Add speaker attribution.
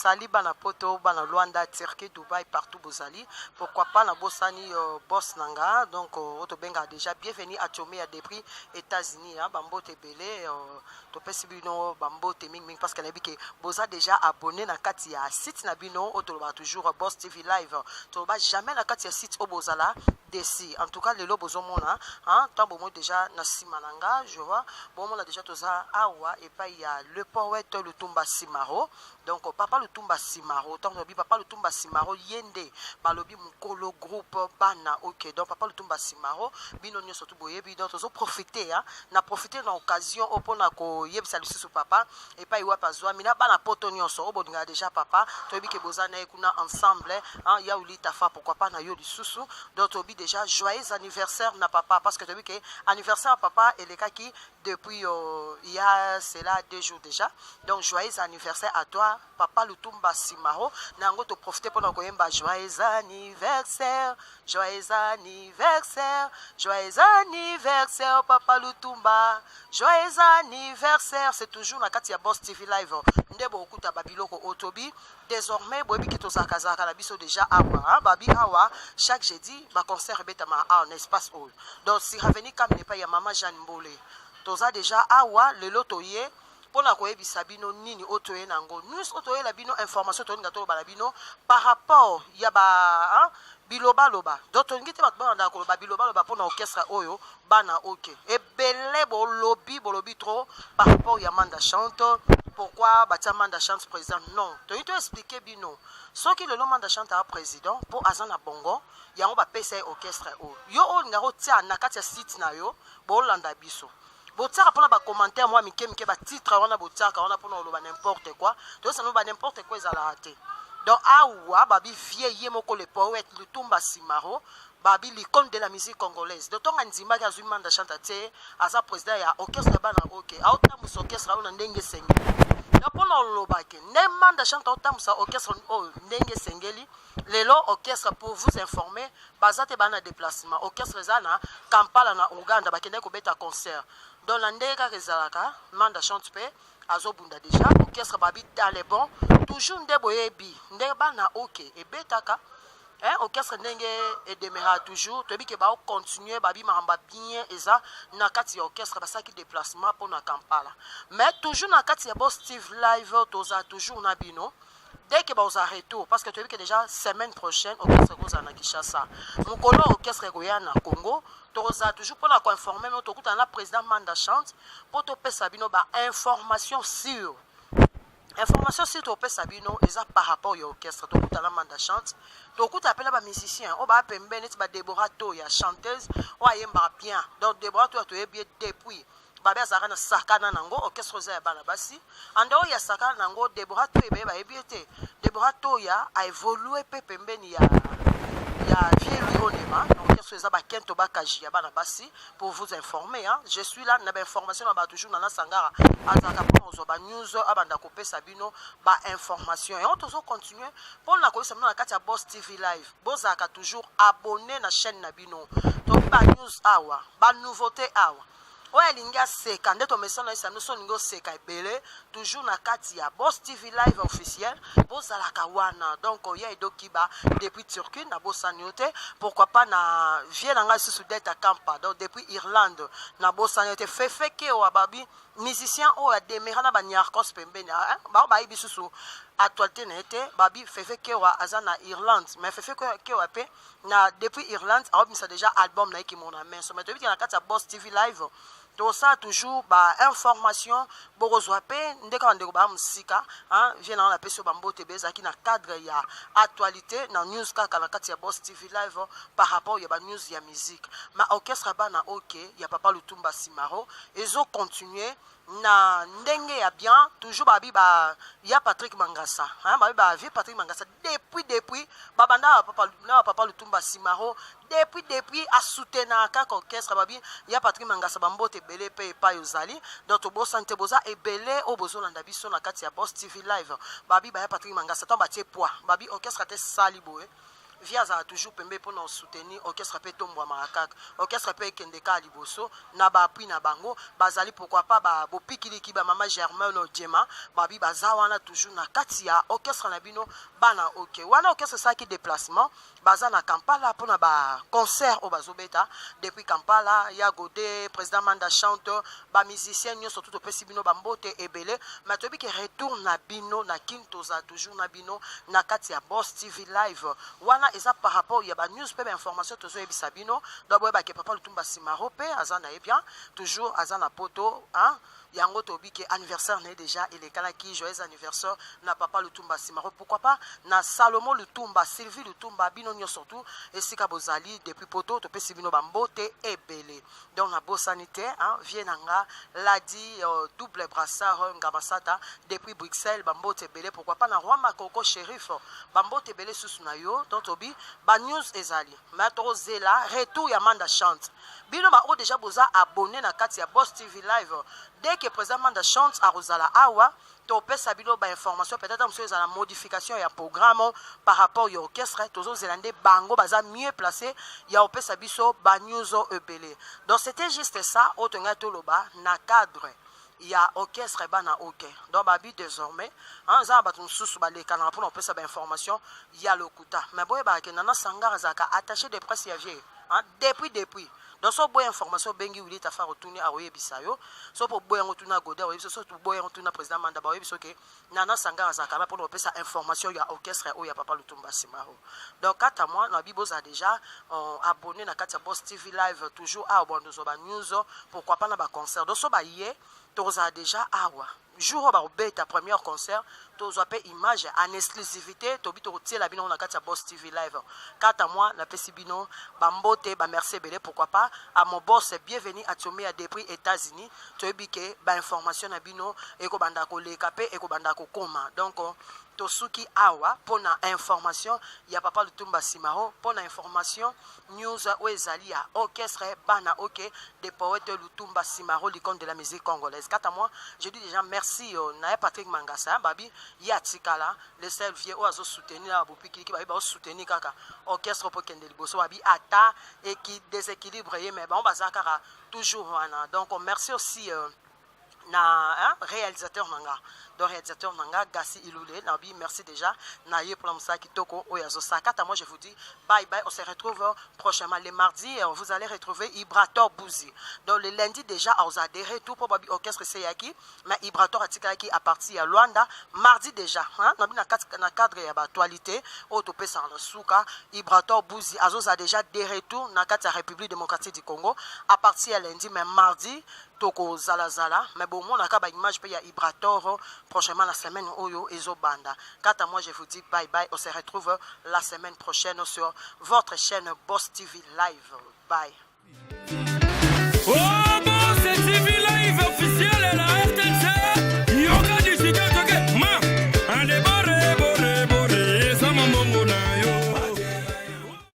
Speaker 1: sali bana poto bana Luanda Turquie Dubaï partout bozali pourquoi pas na bosani boss nanga donc auto benga déjà bienvenue à Tomé à Dépris États-Unis hein bambote belé to pesi bino bambote ming parce que na biki boza déjà abonné na kati ya site na bino auto ba toujours Boss TV live to ba jamais na kati ya site au bozala desi en tout cas lelo bozomona hein tant bon déjà na simananga je vois bon on a déjà toza awa et pas il y a le poète Lutumba Simaro donc papa Lutumba Simaro tant que papa Lutumba Simaro yende balobi mukolo groupe bana OK donc papa Lutumba Simaro bino nyo surtout boyebi donc tozo profiter hein na profiter dans occasion opona ko yebisa lususu papa et pas iwa pazwa mina bana poto nyonso obodinga déjà papa toyebi ke bozana ekuna ensemble hein ya uli tafa pourquoi pas na yo lususu donc tobi déjà joyeux anniversaire na papa parce que toyebi ke anniversaire à papa et les kaki depuis il y a cela 2 jours déjà donc joyeux anniversaire à toi papa Lutumba Simaro nango to profiter pendant ko yemba joyeux anniversaire papa Lutumba joyeux anniversaire c'est toujours na kati ya Boss TV live ndebo okuta babiloko otobi désormais boyebi ki tozakazaka na biso déjà awa babi awa chaque jeudi ba concert betama en espace hall donc si reveni comme n'est pas ya maman Jeanne Mbole toza déjà awa le lotoye pona koyebisa bino nini otoye nango news otoye la bino information to nga to ba la bino par rapport ya ba hein biloba loba donc to ngite batba na ko ba biloba loba pona orchestre oyo bana OK et belé bolobi trop par rapport ya manda chante pourquoi batia manda chante président non to expliquer bino ce qui le manda chante à président pour azana bongo yango ba pesa orchestre oyo yo o ngaro tia na kati ya site na yo bo landa biso botsaka pona ba commentaire moi mike ba titre wana botsaka wana pona loba n'importe quoi to ça no ba n'importe quoi ezala raté donc awa babi vieille moko le poète Lutumba Simaro babi l'icône de la musique congolaise donc tonga nzimba ka zuma nda chanta te asa président ya orchestre bana OK auta mus orchestre ona ndenge sengeli donc pona loba ke nemanda chanta auta mus orchestre ndenge sengeli lelo orchestre pour vous informer bazate bana déplacement orchestre zana Kampala na Uganda bakende ko beta concert dans l'andeka rezalaka manda chante pe azobunda déjà orchestre babi dans les bons toujours ndeboyebi ndeba na OK et betaka hein orchestre ndenge et demeura toujours to bi ke ba continuer babi maramba bien eza na kati orchestre basaki déplacement pour na Kampala mais toujours na kati ya Boss TV live toza toujours na bino dès que vous arrêtez parce que tu vois que déjà semaine prochaine orchestre goza na Kinshasa mukolo orchestre goya na Congo toza toujours pour la informer mais tokuta na président manda chante pour to pesa bino ba information sur to pesa bino eza par rapport au orchestre tokuta na manda chante tokuta appela ba musicien o ba pembeni ba Deborah Toya chanteuse o ayemba bien donc Deborah Toya to bien depuis babe azaka na sakana nango orchestre za bana basi ando ya sakana nango Deborah Toya be ba ebiete Deborah Toya a évolué pe pembeni ya vie lui onema orchestre za ba kento ba kaji ya bana basi pour vous informer hein je suis là na ba information ba toujours na sangara azaka pour zo ba news abanda ko pesa bino ba information et on toujours continuer pour la ko na kati ya Boss TV live bozaka toujours abonné na chaîne na bino to ba news awa ba nouveauté awa ouais linga seka ndeto mesana isa no so ningo seka ebele toujours na kati ya Boss TV live officiel bozala kawana donc ya edokiba depuis Turquie na bosaniote pourquoi pas na vienanga sous d'être à Kampa donc depuis Irlande na bosaniote fefe ke o babi musicien o a demeura na banyarkos pembeni ba ba ibisusu actualité na été babi fefe ke o azana Irlande mais fefe ke o pe na depuis Irlande a obisa déjà album na ki mon main so mais depuis na kati ya Boss TV live tout ça toujours ba information borozwa pe ndeka ndeko ba musika hein vient dans la peso bambo tebeza qui na cadre ya actualité na news kaka na kati ya Boss TV live par rapport ya ba news ya musique ma orchestre bana OK ya papa Lutumba Simaro ezo continuer na ndenge ya bien toujours babi ba ya Patrick Mangasa hein babi ba vie Patrick Mangasa depuis babanda papa Lutumba Simaro depuis a soutenir ka orchestre babi ya Patrick Mangasa bambote belé pe pa yozali donc to bosante boza e belé o bozolanda biso na kati ya Boss TV live babi ba ya Patrick Mangasa to batie poids babi orchestre te sali boye via za toujours pembe pour nous soutenir orchestre pe tombo marakak orchestre pe kendeka liboso na ba appui na bango bazali pourquoi pas ba bopikili ki ba mama Germaine Odiema babi bazawana toujours na katia orchestre na bino bana OK wana orchestre ça qui déplacement baza na Kampala pour na ba concert au bazobeta depuis Kampala ya Godé président Manda chante ba musicien nyonso tout opesi bino bambote ebele mais tobi ki retourne na bino na kintoza toujours na bino na katia Boss TV live wana eza par rapport ya ba news pe ba information tozo ebisa bino d'abord ba ke papa Lutumba Simaro pe azana e bien toujours azana poto hein yango tobi ke anniversaire né déjà il est kala qui joyeux anniversaire na papa Lutumba Simaro pourquoi pas na Salomon Lutumba Sylvie Lutumba bino nyo surtout esika bozali depuis poto to pesi bino bambote ebele donc na bosanité hein vienanga ladi double brassard ngabasata depuis Bruxelles bambote ebele pourquoi pas na roi Makoko shérif bambote ebele susu na yo donc tobi ba news ezali maître Zela retour ya Manda chante bino ba o déjà boza abonné na kati ya Boss TV live dès que président Manda chante à Rosala awa to pesa bino ba information peut-être monsieur za la modification ya programme par rapport au orchestre tozo zelande bango baza mieux placé ya opesa biso ba news ebele donc c'était juste ça otonga toloba na cadre il y a orchestre bana OK donc babi désormais en za batun susu ba le kana pour opesa ba information il y a le kuta mais boye ba ke nana sangara zaka attaché de presse ya vie hein depuis donc so boye information bengi wili ta fa retourner a oye bisayo so pour boye retourner Godé oye so to boye retourner président Manda ba oye biso ke nana sangara zaka pour opesa information ya orchestre o ya papa Lutumba Simaro donc kata moi na biboza déjà abonné na kata Boss TV live toujours à bondo zo ba news pourquoi pas na ba concert donc so ba yé toza déjà awa jour ba obeta premier concert tozo pe image en exclusivité tobi to tiela bino na kati ya Boss TV live kata moi na pesi bino bambote ba merci belé pourquoi pas à mon boss bienvenue à Tomé à depuis États-Unis tobi ke ba information na bino e ko banda ko leka pe e ko banda ko koma donc tosuki awa pona information ya papa Lutumba Simaro pona information news ezali ya orchestre bana OK des poètes Lutumba Simaro l'icône de la musique congolaise kata moi je dis déjà merci na Patrick Mangasa babi ya tikala le seul vieux oazo soutenir la bopiki ki ba soutenir kaka orchestre pour kende liboso babi ata et qui déséquilibre mais bon bazakara toujours wana donc merci aussi na réalisateur nanga donc réalisateur nanga Gassi Iloulé nabi merci déjà na ye pour ça qui toko oyazo sakata moi je vous dis bye bye on se retrouve prochainement les mardis vous allez retrouver Ibrator Bouzi donc le lundi déjà on a des retours pour babi orchestre Seyaki mais Ibrator atikaki à partir à Luanda mardi déjà hein na cadre ya actualité au topé ça na souka Ibrator Bouzi azo a déjà des retours na kati ya République démocratique du Congo à partir à lundi mais mardi toko zala mais bon mon akaba image pe ya Ibrator prochainement la semaine oyo ezo banda kata moi je vous dis bye bye on se retrouve la semaine prochaine sur votre chaîne Boss TV live bye.